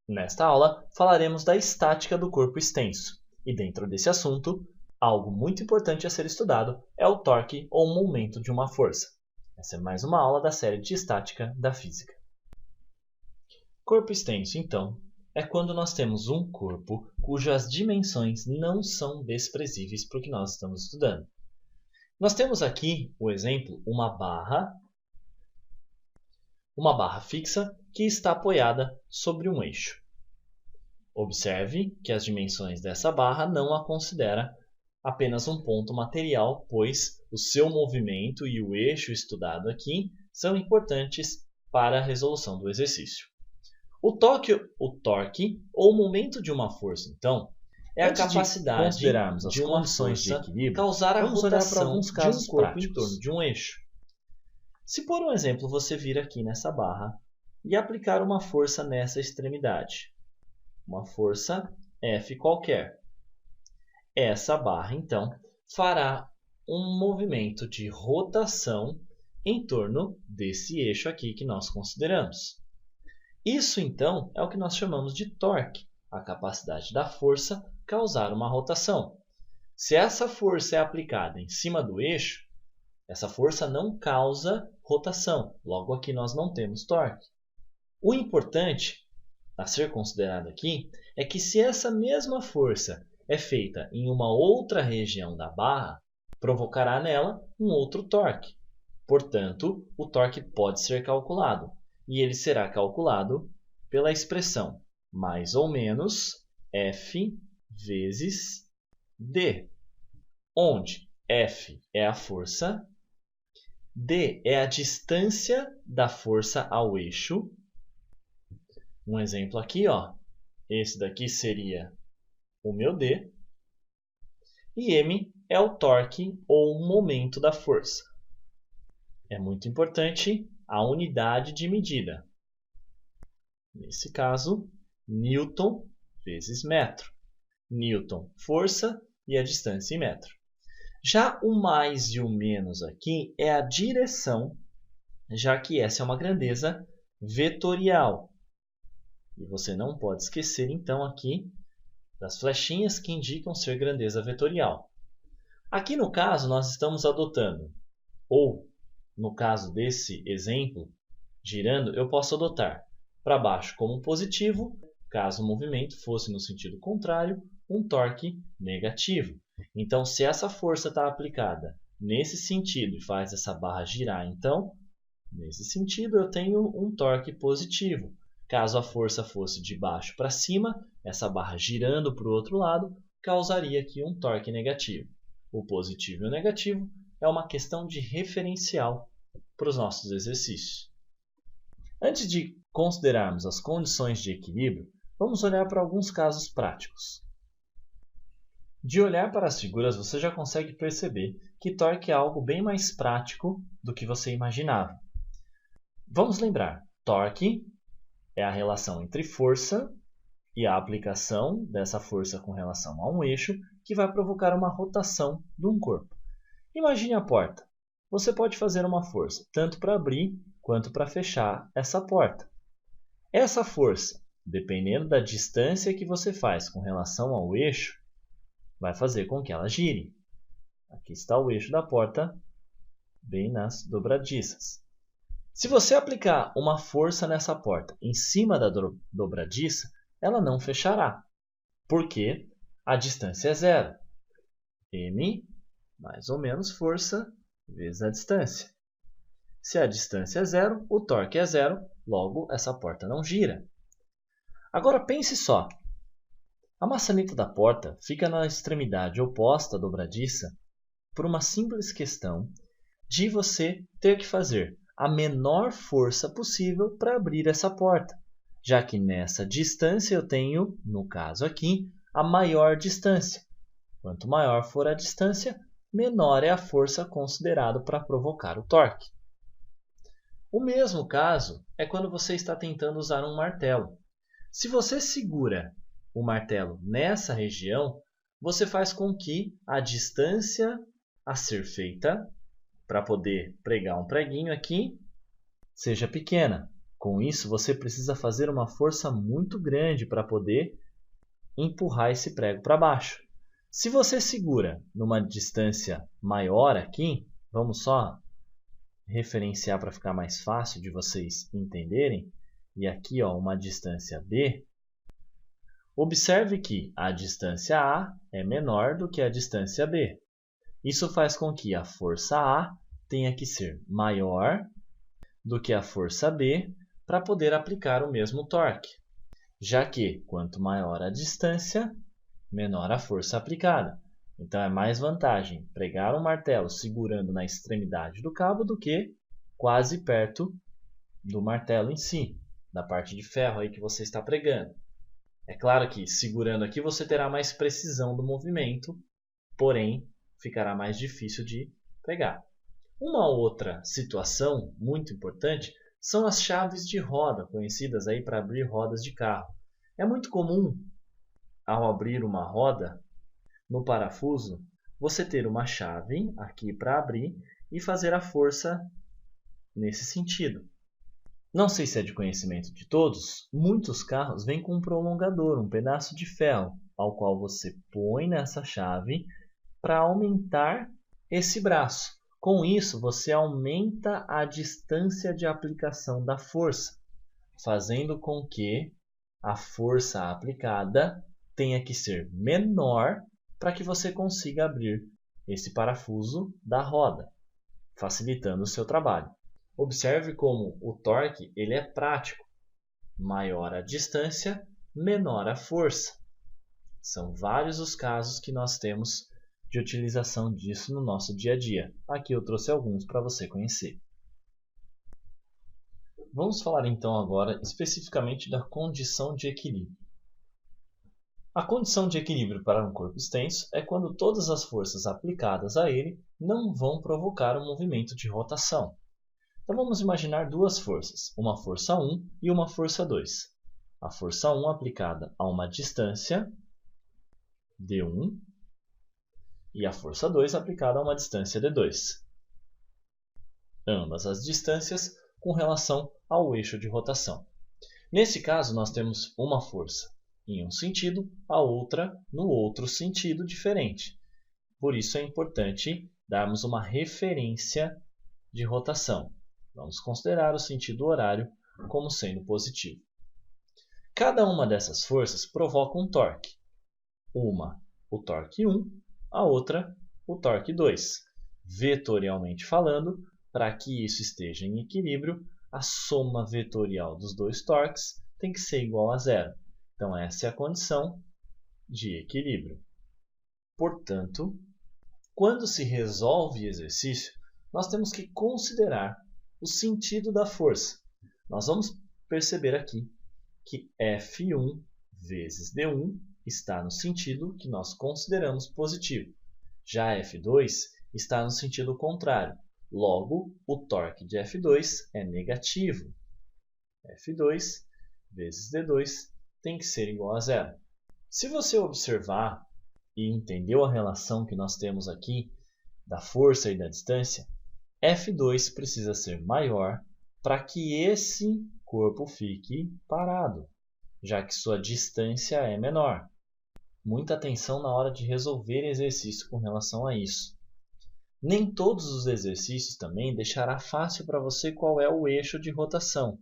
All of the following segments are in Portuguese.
Nesta aula, falaremos da estática do corpo extenso. E dentro desse assunto, algo muito importante a ser estudado é o torque ou momento de uma força. Essa é mais uma aula da série de estática da física. Corpo extenso, então, é quando nós temos um corpo cujas dimensões não são desprezíveis para o que nós estamos estudando. Nós temos aqui o exemplo, uma barra fixa que está apoiada sobre um eixo. Observe que as dimensões dessa barra não a considera apenas um ponto material, pois o seu movimento e o eixo estudado aqui são importantes para a resolução do exercício. O torque ou momento de uma força, então, é a capacidade de considerarmos as condições de equilíbrio causar a rotação de um corpo em torno de um eixo. Se, por um exemplo, você vir aqui nessa barra e aplicar uma força nessa extremidade, uma força F qualquer, essa barra, então, fará um movimento de rotação em torno desse eixo aqui que nós consideramos. Isso, então, é o que nós chamamos de torque, a capacidade da força causar uma rotação. Se essa força é aplicada em cima do eixo, essa força não causa rotação, logo aqui nós não temos torque. O importante a ser considerado aqui é que se essa mesma força é feita em uma outra região da barra, provocará nela um outro torque. Portanto, o torque pode ser calculado, e ele será calculado pela expressão mais ou menos F vezes D, onde F é a força, D é a distância da força ao eixo. Um exemplo aqui, esse daqui seria o meu D, e M é o torque ou o momento da força. É muito importante a unidade de medida. Nesse caso, Newton vezes metro. Newton, força, e a distância em metro. Já o mais e o menos aqui é a direção, já que essa é uma grandeza vetorial. E você não pode esquecer, então, aqui das flechinhas que indicam ser grandeza vetorial. Aqui, no caso, nós estamos adotando, ou, no caso desse exemplo, girando, eu posso adotar para baixo como positivo, caso o movimento fosse no sentido contrário, um torque negativo. Então, se essa força está aplicada nesse sentido e faz essa barra girar, então, nesse sentido, eu tenho um torque positivo. Caso a força fosse de baixo para cima, essa barra girando para o outro lado, causaria aqui um torque negativo. O positivo e o negativo é uma questão de referencial para os nossos exercícios. Antes de considerarmos as condições de equilíbrio, vamos olhar para alguns casos práticos. De olhar para as figuras, você já consegue perceber que torque é algo bem mais prático do que você imaginava. Vamos lembrar, torque é a relação entre força e a aplicação dessa força com relação a um eixo que vai provocar uma rotação de um corpo. Imagine a porta. Você pode fazer uma força tanto para abrir quanto para fechar essa porta. Essa força, dependendo da distância que você faz com relação ao eixo, vai fazer com que ela gire. Aqui está o eixo da porta, bem nas dobradiças. Se você aplicar uma força nessa porta em cima da dobradiça, ela não fechará, porque a distância é zero. M mais ou menos força vezes a distância. Se a distância é zero, o torque é zero, logo essa porta não gira. Agora pense só. A maçaneta da porta fica na extremidade oposta à dobradiça por uma simples questão de você ter que fazer a menor força possível para abrir essa porta, já que nessa distância eu tenho, no caso aqui, a maior distância. Quanto maior for a distância, menor é a força considerada para provocar o torque. O mesmo caso é quando você está tentando usar um martelo. Se você segura o martelo nessa região, você faz com que a distância a ser feita para poder pregar um preguinho aqui seja pequena. Com isso, você precisa fazer uma força muito grande para poder empurrar esse prego para baixo. Se você segura numa distância maior aqui, vamos só referenciar para ficar mais fácil de vocês entenderem, e aqui uma distância B, observe que a distância A é menor do que a distância B. Isso faz com que a força A tenha que ser maior do que a força B para poder aplicar o mesmo torque, já que quanto maior a distância, menor a força aplicada. Então é mais vantagem pregar um martelo segurando na extremidade do cabo do que quase perto do martelo em si, da parte de ferro aí que você está pregando. É claro que segurando aqui você terá mais precisão do movimento, porém ficará mais difícil de pregar. Uma outra situação muito importante são as chaves de roda, conhecidas aí para abrir rodas de carro. É muito comum, ao abrir uma roda, no parafuso, você ter uma chave aqui para abrir e fazer a força nesse sentido. Não sei se é de conhecimento de todos, muitos carros vêm com um prolongador, um pedaço de ferro, ao qual você põe nessa chave para aumentar esse braço. Com isso, você aumenta a distância de aplicação da força, fazendo com que a força aplicada tenha que ser menor para que você consiga abrir esse parafuso da roda, facilitando o seu trabalho. Observe como o torque ele é prático. Maior a distância, menor a força. São vários os casos que nós temos de utilização disso no nosso dia a dia. Aqui eu trouxe alguns para você conhecer. Vamos falar então agora especificamente da condição de equilíbrio. A condição de equilíbrio para um corpo extenso é quando todas as forças aplicadas a ele não vão provocar um movimento de rotação. Então vamos imaginar duas forças, uma força 1 e uma força 2. A força 1 aplicada a uma distância D1 e a força 2 aplicada a uma distância D2. Ambas as distâncias com relação ao eixo de rotação. Nesse caso, nós temos uma força em um sentido, a outra no outro sentido diferente. Por isso é importante darmos uma referência de rotação. Vamos considerar o sentido horário como sendo positivo. Cada uma dessas forças provoca um torque. Uma, o torque 1, a outra, o torque 2. Vetorialmente falando, para que isso esteja em equilíbrio, a soma vetorial dos dois torques tem que ser igual a zero. Então, essa é a condição de equilíbrio. Portanto, quando se resolve exercício, nós temos que considerar o sentido da força. Nós vamos perceber aqui que F1 vezes D1 está no sentido que nós consideramos positivo. Já F2 está no sentido contrário. Logo, o torque de F2 é negativo. F2 vezes D2 tem que ser igual a zero. Se você observar e entendeu a relação que nós temos aqui da força e da distância, F2 precisa ser maior para que esse corpo fique parado, já que sua distância é menor. Muita atenção na hora de resolver exercício com relação a isso. Nem todos os exercícios também deixará fácil para você qual é o eixo de rotação.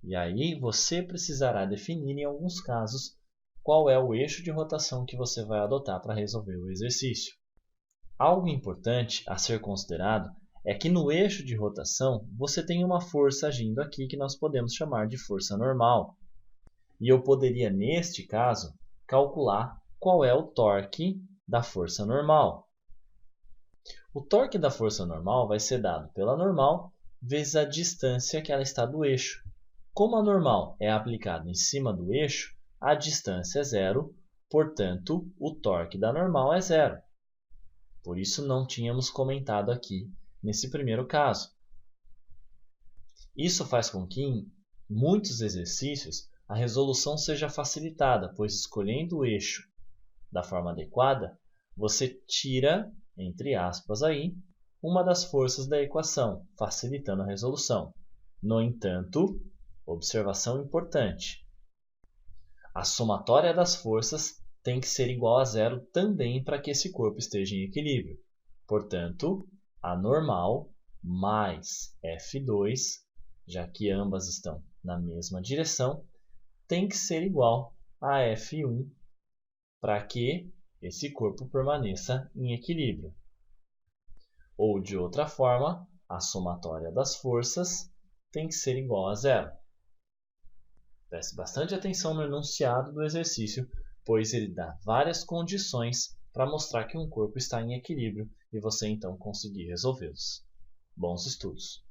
E aí você precisará definir em alguns casos qual é o eixo de rotação que você vai adotar para resolver o exercício. Algo importante a ser considerado é que no eixo de rotação você tem uma força agindo aqui que nós podemos chamar de força normal. E eu poderia, neste caso, calcular qual é o torque da força normal. O torque da força normal vai ser dado pela normal vezes a distância que ela está do eixo. Como a normal é aplicada em cima do eixo, a distância é zero, portanto, o torque da normal é zero. Por isso não tínhamos comentado aqui nesse primeiro caso. Isso faz com que em muitos exercícios a resolução seja facilitada, pois escolhendo o eixo da forma adequada, você tira, entre aspas, aí, uma das forças da equação, facilitando a resolução. No entanto, Observação importante. A somatória das forças tem que ser igual a zero também para que esse corpo esteja em equilíbrio. Portanto, a normal mais F2, já que ambas estão na mesma direção, tem que ser igual a F1 para que esse corpo permaneça em equilíbrio. Ou, de outra forma, a somatória das forças tem que ser igual a zero. Preste bastante atenção no enunciado do exercício, pois ele dá várias condições para mostrar que um corpo está em equilíbrio e você então conseguir resolvê-los. Bons estudos!